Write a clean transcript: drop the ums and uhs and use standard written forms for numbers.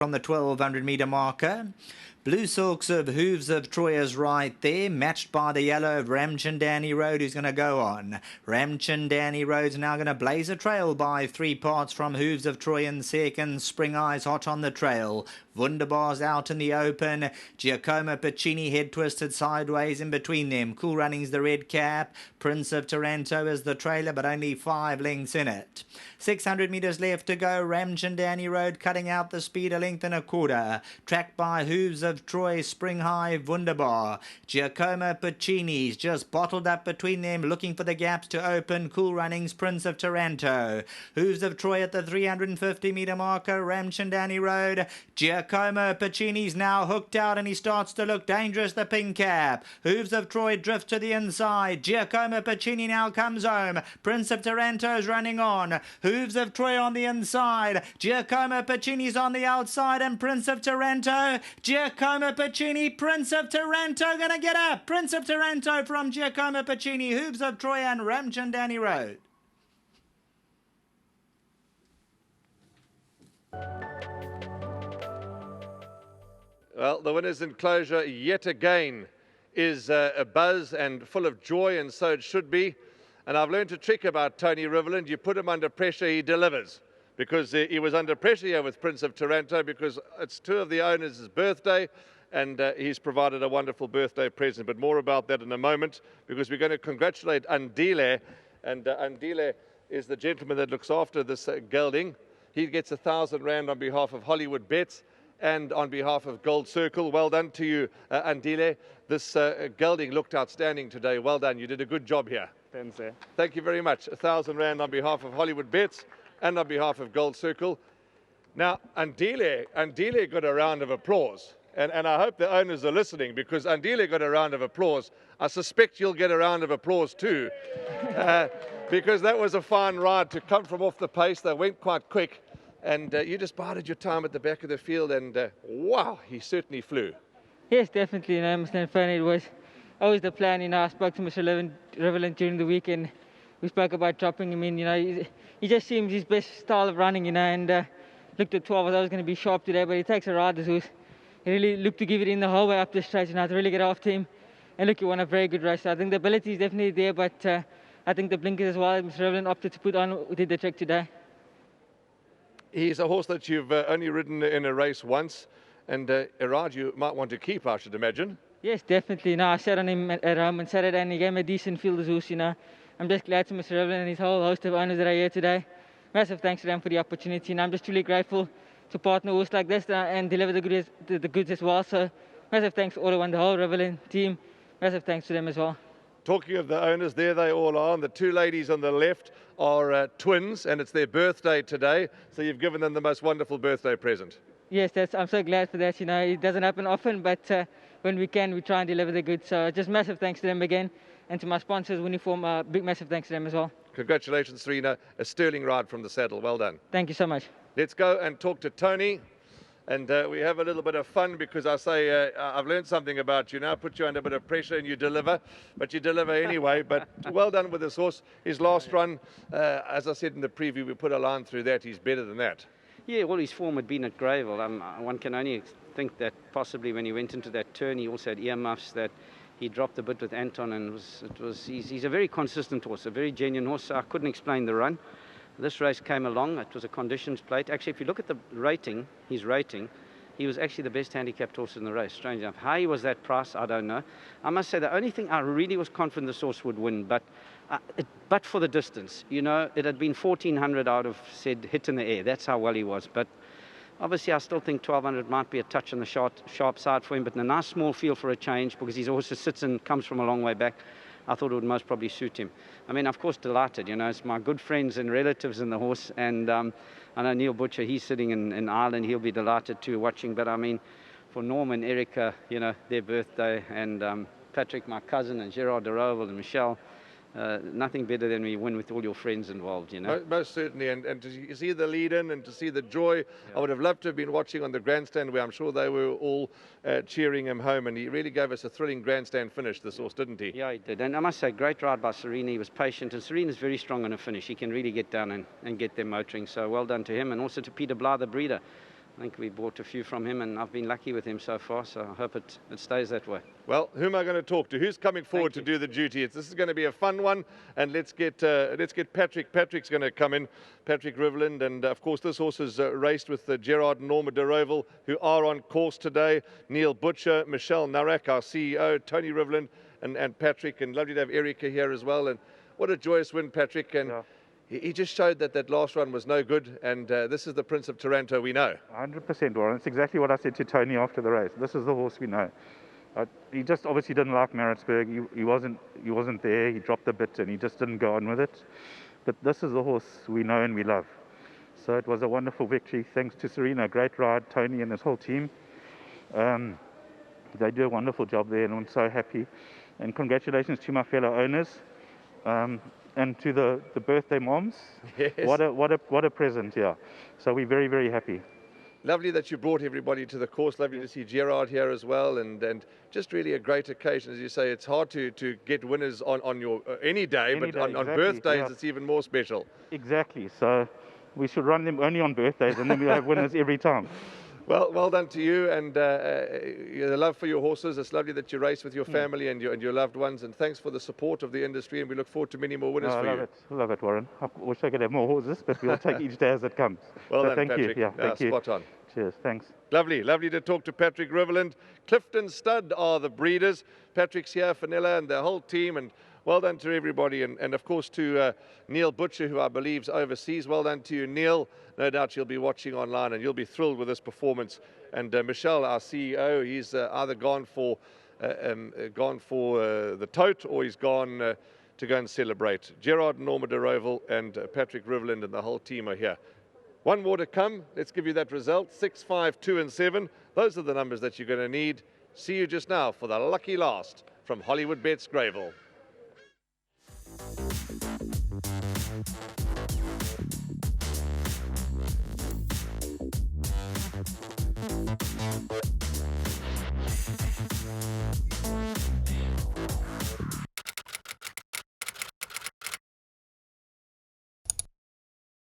from the 1200 metre marker. Blue Silks of Hooves of Troy is right there, matched by the yellow of Ramchandani Road, who's going to go on. Ramchandani Road's now going to blaze a trail by 3 parts from Hooves of Troy in second. Spring Eyes hot on the trail. Wunderbar's out in the open. Giacomo Pacini head twisted sideways in between them. Cool Running's the red cap. Prince of Taranto is the trailer, but only 5 lengths in it. 600 metres left to go. Ramchandani Road cutting out the speed, a length and a quarter. Tracked by Hooves of Troy, Spring High, Wunderbar. Giacomo Pacini's just bottled up between them, looking for the gaps to open. Cool Running's Prince of Taranto. Hooves of Troy at the 350 metre marker. Ramchandani Road. Giacomo Pacini's now hooked out and he starts to look dangerous, the pink cap. Hooves of Troy drift to the inside. Giacomo Pacini now comes home. Prince of Taranto's running on. Hooves of Troy on the inside. Giacomo Pacini's on the outside and Prince of Taranto. Giacomo Pacini, Prince of Taranto going to get up. Prince of Taranto from Giacomo Pacini. Hooves of Troy and Ramchandani Road. Well, the winner's enclosure yet again is a buzz and full of joy, and so it should be. And I've learned a trick about Tony Riverland. You put him under pressure, he delivers. Because he was under pressure here with Prince of Taranto because it's 2 of the owners' birthday, and he's provided a wonderful birthday present. But more about that in a moment, because we're going to congratulate Andile. And Andile is the gentleman that looks after this gelding. He gets 1,000 Rand on behalf of Hollywoodbets and on behalf of Gold Circle. Well done to you, Andile. This gelding looked outstanding today. Well done. You did a good job here. Thanks, sir. Thank you very much. 1,000 Rand on behalf of Hollywoodbets and on behalf of Gold Circle. Now, Andile got a round of applause. And I hope the owners are listening, because Andile got a round of applause. I suspect you'll get a round of applause too. Because that was a fine ride to come from off the pace. They went quite quick. And you just bided your time at the back of the field, and wow, he certainly flew. Yes, definitely. You know, Mr. Infernal, it was always the plan. You know, I spoke to Mr. Riverland during the week, and we spoke about dropping him in. You know, he just seems his best style of running, you know, and looked at 12. I thought I was going to be sharp today, but he takes a rider's horse. He really looked to give it in the whole way up the straight, and I had to really get after him. And look, he won a very good race. I think the ability is definitely there, but I think the blinkers as well, Mr. Riverland opted to put on, did the trick today. He's a horse that you've only ridden in a race once, and Erard, you might want to keep, I should imagine. Yes, definitely. No, I sat on him at home on Saturday, and he gave me a decent fielder's horse, you know. I'm just glad to Mr. Riverland and his whole host of owners that are here today. Massive thanks to them for the opportunity, and I'm just truly grateful to partner a horse like this and deliver the goods as well. So massive thanks to all the whole Riverland team. Massive thanks to them as well. Talking of the owners, there they all are. And the 2 ladies on the left are twins, and it's their birthday today. So you've given them the most wonderful birthday present. Yes, I'm so glad for that. You know, it doesn't happen often, but when we can, we try and deliver the goods. So just massive thanks to them again. And to my sponsors, Uniform, big massive thanks to them as well. Congratulations, Serena. A sterling ride from the saddle. Well done. Thank you so much. Let's go and talk to Tony. And we have a little bit of fun, because I say, I've learned something about you now, put you under a bit of pressure and you deliver, but you deliver anyway. But well done with this horse. His last run, as I said in the preview, we put a line through that. He's better than that. Yeah, well, his form had been at Greyville. One can only think that possibly when he went into that turn, he also had earmuffs, that he dropped a bit with Anton, and he's a very consistent horse, a very genuine horse. So I couldn't explain the run. This race came along. It was a conditions plate. Actually, if you look at the rating, his rating, he was actually the best handicapped horse in the race. Strange enough. How he was that price, I don't know. I must say the only thing I really was confident this horse would win, but for the distance. You know, it had been 1,400, I would have said hit in the air. That's how well he was. But obviously, I still think 1,200 might be a touch on the sharp side for him, but in a nice small field for a change, because his horse sits and comes from a long way back. I thought it would most probably suit him. I mean, of course, delighted. You know, it's my good friends and relatives in the horse. And I know Neil Butcher, he's sitting in Ireland. He'll be delighted too watching. But I mean, for Norm and Erica, you know, their birthday, and Patrick, my cousin, and Gerard de Roval and Michelle, nothing better than we win with all your friends involved, you know. Most certainly, and to see the lead-in and to see the joy, yeah. I would have loved to have been watching on the grandstand, where I'm sure they were all cheering him home, and he really gave us a thrilling grandstand finish, this horse, didn't he? Yeah, he did, and I must say, great ride by Serena. He was patient, and Serena's very strong on a finish. He can really get down and get them motoring, so well done to him, and also to Peter Bly, the breeder. I think we bought a few from him, and I've been lucky with him so far, so I hope it stays that way. Well, who am I going to talk to? Who's coming forward to do the duty? This is going to be a fun one, and let's get Patrick. Patrick's going to come in, Patrick Riveland, and of course this horse is raced with Gerard and Norma de Roval, who are on course today. Neil Butcher, Michelle Narak, our CEO, Tony Riveland, and Patrick, and lovely to have Erica here as well. And what a joyous win, Patrick. And he just showed that last run was no good, and this is the Prince of Taranto we know. 100%, Warren. It's exactly what I said to Tony after the race. This is the horse we know. He just obviously didn't like Maritzburg. He wasn't there. He dropped a bit, and he just didn't go on with it. But this is the horse we know and we love. So it was a wonderful victory. Thanks to Serena, great ride, Tony and his whole team. They do a wonderful job there, and I'm so happy. And congratulations to my fellow owners. And to the birthday moms. Yes. What a present, yeah. So we're very, very happy. Lovely that you brought everybody to the course. Lovely to see Gerard here as well, and just really a great occasion. As you say, it's hard to get winners on your any day, but on birthdays it's even more special. Exactly. So we should run them only on birthdays, and then we have winners every time. Well done to you, and the love for your horses. It's lovely that you race with your family and your loved ones, and thanks for the support of the industry, and we look forward to many more winners for you. I love it, Warren. I wish I could have more horses, but we'll take each day as it comes. Well so done, thank Patrick. you. Yeah, thank you. Spot on. Cheers, thanks. Lovely to talk to Patrick Riveland. Clifton Stud are the breeders. Patrick's here, Fanilla, and the whole team, and well done to everybody, and of course to Neil Butcher, who I believe is overseas. Well done to you, Neil. No doubt you'll be watching online, and you'll be thrilled with this performance. And Michelle, our CEO, he's either gone for the tote, or he's gone to go and celebrate. Gerard and Norma de Roval and Patrick Riveland and the whole team are here. One more to come. Let's give you that result. 6, 5, 2 and 7. Those are the numbers that you're going to need. See you just now for the lucky last from Hollywoodbets Greyville.